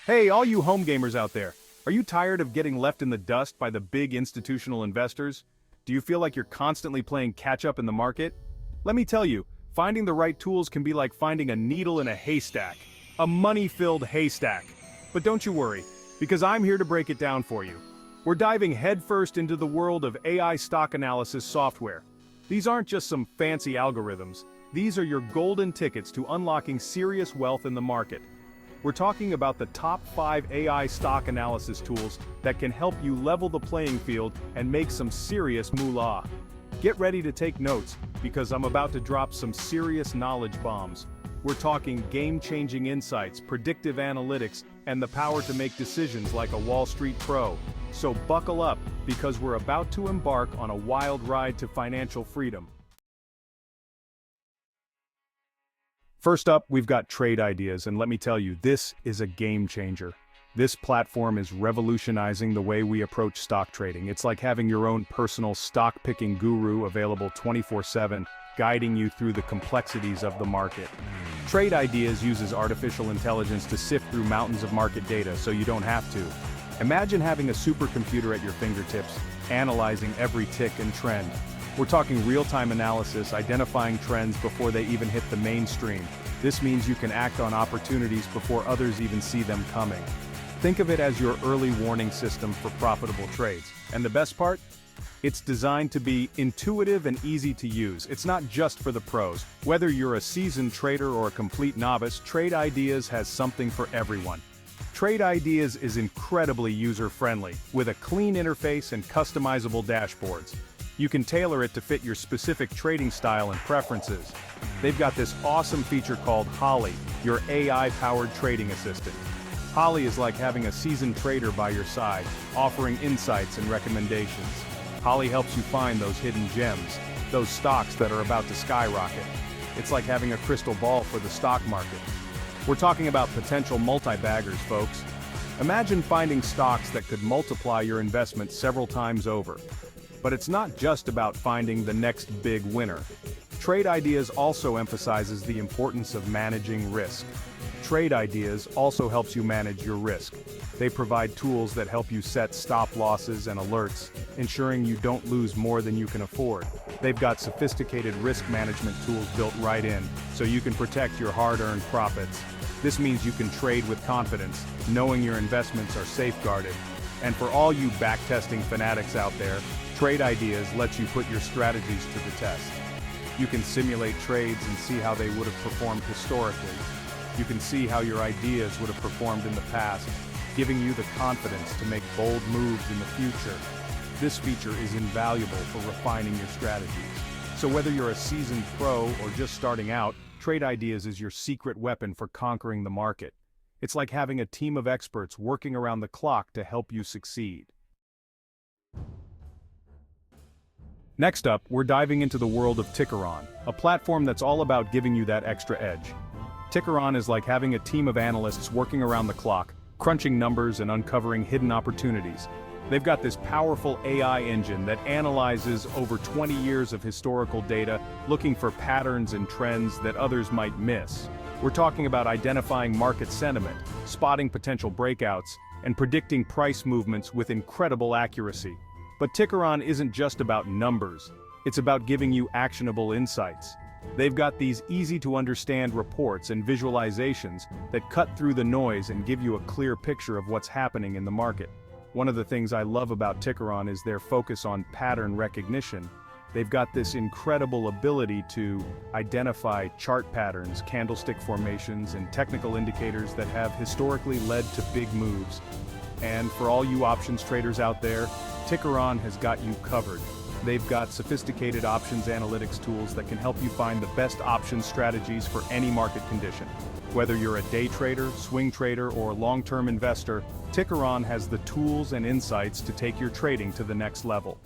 Hey, all you home gamers out there, are you tired of getting left in the dust by the big institutional investors? Do you feel like you're constantly playing catch-up in the market? Let me tell you, finding the right tools can be like finding a needle in a haystack. A money-filled haystack. But don't you worry, because I'm here to break it down for you. We're diving headfirst into the world of AI stock analysis software. These aren't just some fancy algorithms. These are your golden tickets to unlocking serious wealth in the market. We're talking about the top 5 AI stock analysis tools that can help you level the playing field and make some serious moolah. Get ready to take notes, because I'm about to drop some serious knowledge bombs. We're talking game-changing insights, predictive analytics, and the power to make decisions like a Wall Street pro. So buckle up, because we're about to embark on a wild ride to financial freedom. First up, we've got Trade Ideas, and let me tell you, this is a game changer. This platform is revolutionizing the way we approach stock trading. It's like having your own personal stock-picking guru available 24/7, guiding you through the complexities of the market. Trade Ideas uses artificial intelligence to sift through mountains of market data so you don't have to. Imagine having a supercomputer at your fingertips, analyzing every tick and trend. We're talking real-time analysis, identifying trends before they even hit the mainstream. This means you can act on opportunities before others even see them coming. Think of it as your early warning system for profitable trades. And the best part? It's designed to be intuitive and easy to use. It's not just for the pros. Whether you're a seasoned trader or a complete novice, Trade Ideas has something for everyone. Trade Ideas is incredibly user-friendly, with a clean interface and customizable dashboards. You can tailor it to fit your specific trading style and preferences. They've got this awesome feature called Holly, your AI-powered trading assistant. Holly is like having a seasoned trader by your side, offering insights and recommendations. Holly helps you find those hidden gems, those stocks that are about to skyrocket. It's like having a crystal ball for the stock market. We're talking about potential multi-baggers, folks. Imagine finding stocks that could multiply your investment several times over. But it's not just about finding the next big winner. Trade Ideas also emphasizes the importance of managing risk. Trade Ideas also helps you manage your risk. They provide tools that help you set stop losses and alerts, ensuring you don't lose more than you can afford. They've got sophisticated risk management tools built right in, so you can protect your hard-earned profits. This means you can trade with confidence, knowing your investments are safeguarded. And for all you backtesting fanatics out there, Trade Ideas lets you put your strategies to the test. You can simulate trades and see how they would have performed historically. You can see how your ideas would have performed in the past, giving you the confidence to make bold moves in the future. This feature is invaluable for refining your strategies. So whether you're a seasoned pro or just starting out, Trade Ideas is your secret weapon for conquering the market. It's like having a team of experts working around the clock to help you succeed. Next up, we're diving into the world of Tickeron, a platform that's all about giving you that extra edge. Tickeron is like having a team of analysts working around the clock, crunching numbers and uncovering hidden opportunities. They've got this powerful AI engine that analyzes over 20 years of historical data, looking for patterns and trends that others might miss. We're talking about identifying market sentiment, spotting potential breakouts, and predicting price movements with incredible accuracy. But Tickeron isn't just about numbers, it's about giving you actionable insights. They've got these easy-to-understand reports and visualizations that cut through the noise and give you a clear picture of what's happening in the market. One of the things I love about Tickeron is their focus on pattern recognition. They've got this incredible ability to identify chart patterns, candlestick formations, and technical indicators that have historically led to big moves. And for all you options traders out there, Tickeron has got you covered. They've got sophisticated options analytics tools that can help you find the best options strategies for any market condition. Whether you're a day trader, swing trader, or long-term investor, Tickeron has the tools and insights to take your trading to the next level.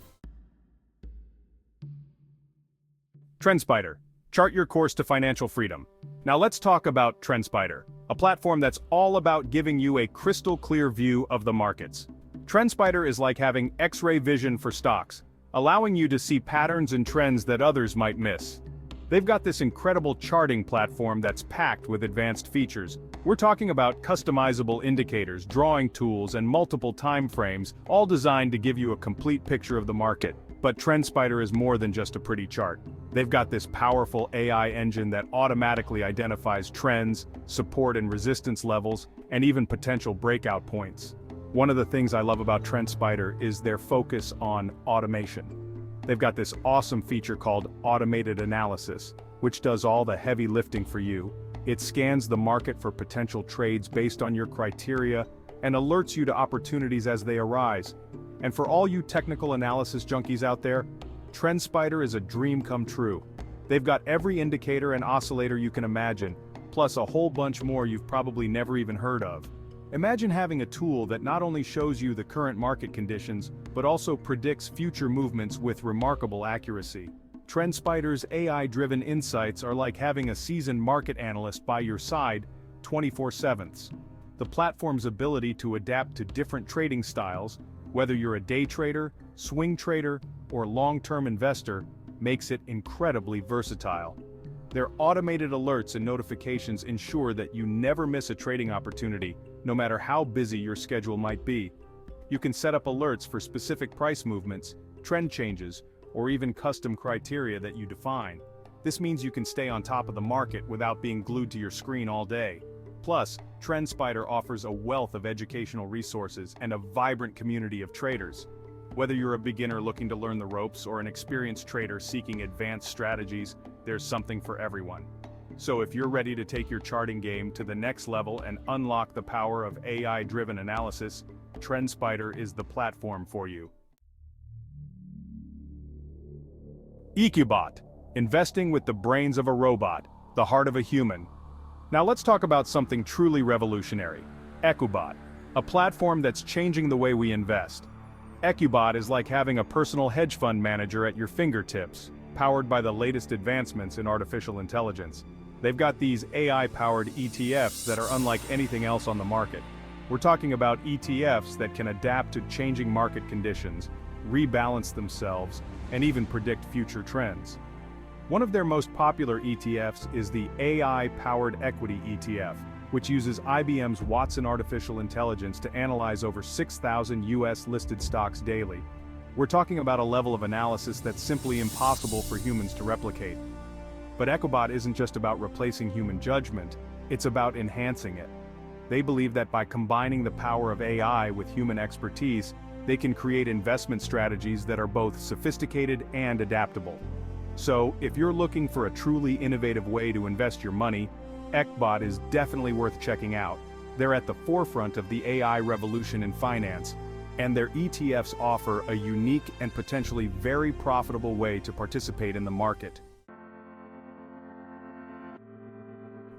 TrendSpider. Chart your course to financial freedom. Now let's talk about TrendSpider, a platform that's all about giving you a crystal clear view of the markets. TrendSpider is like having X-ray vision for stocks, allowing you to see patterns and trends that others might miss. They've got this incredible charting platform that's packed with advanced features. We're talking about customizable indicators, drawing tools, and multiple time frames, all designed to give you a complete picture of the market. But TrendSpider is more than just a pretty chart. They've got this powerful AI engine that automatically identifies trends, support and resistance levels, and even potential breakout points. One of the things I love about TrendSpider is their focus on automation. They've got this awesome feature called Automated Analysis, which does all the heavy lifting for you. It scans the market for potential trades based on your criteria and alerts you to opportunities as they arise. And for all you technical analysis junkies out there, TrendSpider is a dream come true. They've got every indicator and oscillator you can imagine, plus a whole bunch more you've probably never even heard of. Imagine having a tool that not only shows you the current market conditions, but also predicts future movements with remarkable accuracy. TrendSpider's AI-driven insights are like having a seasoned market analyst by your side 24/7. The platform's ability to adapt to different trading styles, whether you're a day trader, swing trader, or long-term investor, makes it incredibly versatile. Their automated alerts and notifications ensure that you never miss a trading opportunity, no matter how busy your schedule might be. You can set up alerts for specific price movements, trend changes, or even custom criteria that you define. This means you can stay on top of the market without being glued to your screen all day. Plus, TrendSpider offers a wealth of educational resources and a vibrant community of traders. Whether you're a beginner looking to learn the ropes or an experienced trader seeking advanced strategies, there's something for everyone. So if you're ready to take your charting game to the next level and unlock the power of AI-driven analysis, TrendSpider is the platform for you. EQBot, investing with the brains of a robot, the heart of a human. Now let's talk about something truly revolutionary, EQBot, a platform that's changing the way we invest. EQBot is like having a personal hedge fund manager at your fingertips, powered by the latest advancements in artificial intelligence. They've got these AI-powered ETFs that are unlike anything else on the market. We're talking about ETFs that can adapt to changing market conditions, rebalance themselves, and even predict future trends. One of their most popular ETFs is the AI-powered equity ETF, which uses IBM's Watson artificial intelligence to analyze over 6,000 US-listed stocks daily. We're talking about a level of analysis that's simply impossible for humans to replicate. But EQBot isn't just about replacing human judgment, it's about enhancing it. They believe that by combining the power of AI with human expertise, they can create investment strategies that are both sophisticated and adaptable. So, if you're looking for a truly innovative way to invest your money, EQBot is definitely worth checking out. They're at the forefront of the AI revolution in finance, and their ETFs offer a unique and potentially very profitable way to participate in the market.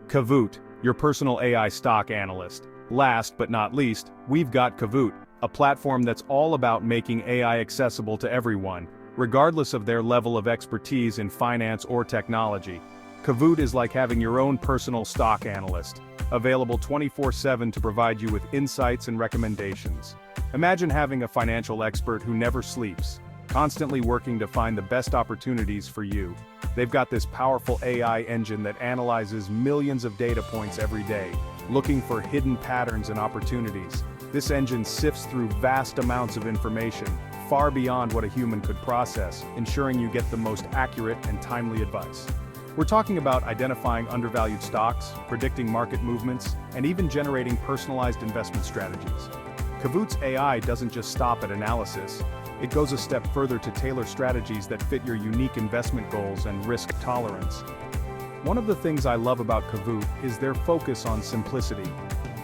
Kavoot, your personal AI stock analyst. Last but not least, we've got Kavoot, a platform that's all about making AI accessible to everyone, regardless of their level of expertise in finance or technology. Kavoot is like having your own personal stock analyst, available 24/7 to provide you with insights and recommendations. Imagine having a financial expert who never sleeps, constantly working to find the best opportunities for you. They've got this powerful AI engine that analyzes millions of data points every day, looking for hidden patterns and opportunities. This engine sifts through vast amounts of information, far beyond what a human could process, ensuring you get the most accurate and timely advice. We're talking about identifying undervalued stocks, predicting market movements, and even generating personalized investment strategies. Kavoot's AI doesn't just stop at analysis. It goes a step further to tailor strategies that fit your unique investment goals and risk tolerance. One of the things I love about Kavoot is their focus on simplicity.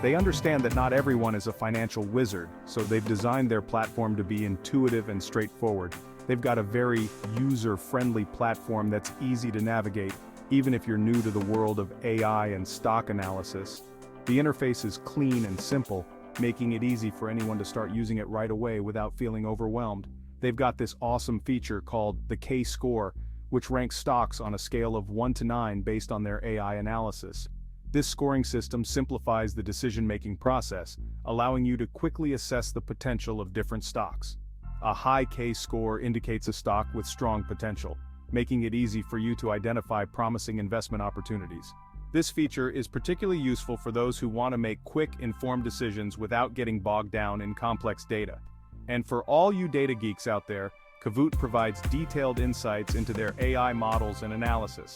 They understand that not everyone is a financial wizard, so they've designed their platform to be intuitive and straightforward. They've got a very user-friendly platform that's easy to navigate, even if you're new to the world of AI and stock analysis. The interface is clean and simple, making it easy for anyone to start using it right away without feeling overwhelmed. They've got this awesome feature called the K-score, which ranks stocks on a scale of 1 to 9 based on their AI analysis. This scoring system simplifies the decision-making process, allowing you to quickly assess the potential of different stocks. A high K-score indicates a stock with strong potential, making it easy for you to identify promising investment opportunities. This feature is particularly useful for those who want to make quick, informed decisions without getting bogged down in complex data. And for all you data geeks out there, Kahoot provides detailed insights into their AI models and analysis.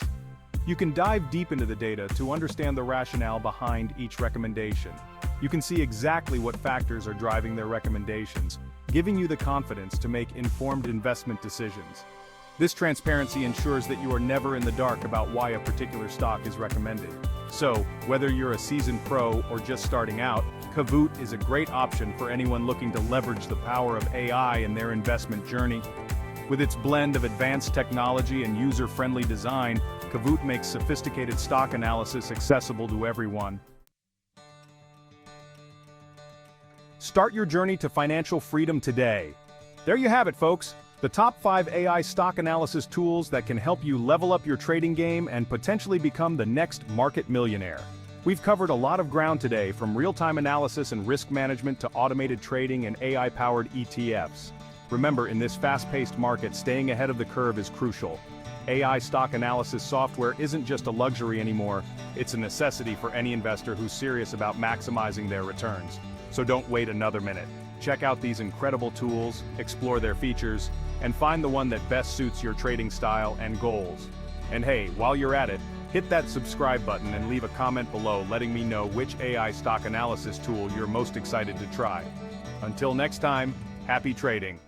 You can dive deep into the data to understand the rationale behind each recommendation. You can see exactly what factors are driving their recommendations, giving you the confidence to make informed investment decisions. This transparency ensures that you are never in the dark about why a particular stock is recommended. So, whether you're a seasoned pro or just starting out, Kahoot is a great option for anyone looking to leverage the power of AI in their investment journey. With its blend of advanced technology and user-friendly design, Kahoot makes sophisticated stock analysis accessible to everyone. Start your journey to financial freedom today. There you have it, folks. The top 5 AI stock analysis tools that can help you level up your trading game and potentially become the next market millionaire. We've covered a lot of ground today, from real-time analysis and risk management to automated trading and AI-powered ETFs. Remember, in this fast-paced market, staying ahead of the curve is crucial. AI stock analysis software isn't just a luxury anymore, it's a necessity for any investor who's serious about maximizing their returns. So don't wait another minute. Check out these incredible tools, explore their features, and find the one that best suits your trading style and goals. And hey, while you're at it, hit that subscribe button and leave a comment below letting me know which AI stock analysis tool you're most excited to try. Until next time, happy trading.